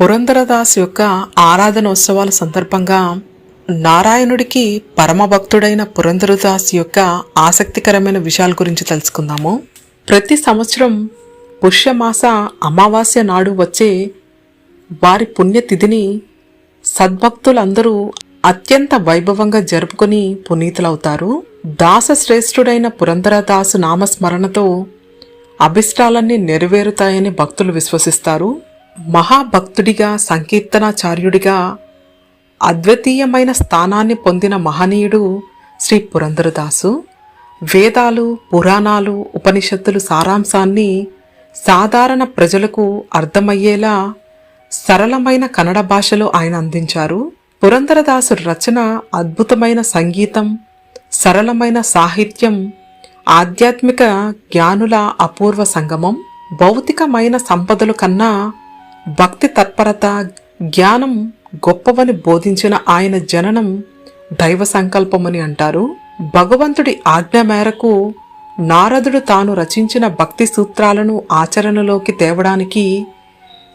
పురంధరదాస్ యొక్క ఆరాధనోత్సవాల సందర్భంగా నారాయణుడికి పరమభక్తుడైన పురంధరదాస్ యొక్క ఆసక్తికరమైన విషయాల గురించి తెలుసుకుందాము. ప్రతి సంవత్సరం పుష్యమాస అమావాస్య నాడు వచ్చే వారి పుణ్యతిథిని సద్భక్తులందరూ అత్యంత వైభవంగా జరుపుకొని పునీతులవుతారు. దాసశ్రేష్ఠుడైన పురంధరదాసు నామస్మరణతో అభిష్టాలన్నీ నెరవేరుతాయని భక్తులు విశ్వసిస్తారు. మహాభక్తుడిగా, సంకీర్తనాచార్యుడిగా అద్వితీయమైన స్థానాన్ని పొందిన మహనీయుడు శ్రీ పురంధరదాసు. వేదాలు, పురాణాలు, ఉపనిషత్తులు సారాంశాన్ని సాధారణ ప్రజలకు అర్థమయ్యేలా సరళమైన కన్నడ భాషలో ఆయన అందించారు. పురంధరదాసు రచన అద్భుతమైన సంగీతం, సరళమైన సాహిత్యం, ఆధ్యాత్మిక జ్ఞానుల అపూర్వ సంగమం. భౌతికమైన సంపదల కన్నా భక్తి తత్పరత, జ్ఞానం గొప్పవని బోధించిన ఆయన జననం దైవ సంకల్పమని అంటారు. భగవంతుడి ఆజ్ఞ మేరకు నారదుడు తాను రచించిన భక్తి సూత్రాలను ఆచరణలోకి తేవడానికి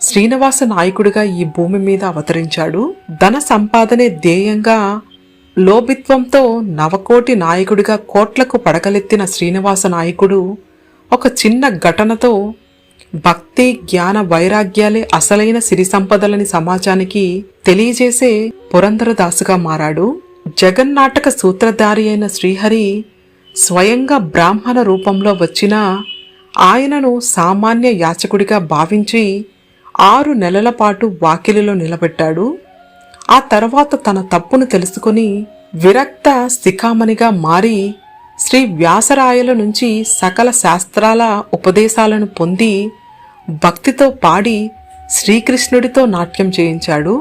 శ్రీనివాస నాయకుడిగా ఈ భూమి మీద అవతరించాడు. ధన సంపాదనే ధ్యేయంగా లోభిత్వంతో నవకోటి నాయకుడిగా కోట్లకు పడగలెత్తిన శ్రీనివాస నాయకుడు ఒక చిన్న ఘటనతో భక్తి, జ్ఞాన, వైరాగ్యాలే అసలైన సిరి సంపదలని సమాజానికి తెలియజేసే పురంధరదాసుగా మారాడు. జగన్నాటక సూత్రధారి అయిన శ్రీహరి స్వయంగా బ్రాహ్మణ రూపంలో వచ్చిన ఆయనను సామాన్య యాచకుడిగా భావించి 6 నెలల పాటు వాకిలిలో నిలబెట్టాడు. ఆ తర్వాత తన తప్పును తెలుసుకుని విరక్త శిఖామణిగా మారి శ్రీ వ్యాసరాయల నుంచి సకల శాస్త్రాల ఉపదేశాలను పొంది భక్తితో పాడి శ్రీకృష్ణుడితో నాట్యం చేయించాడు.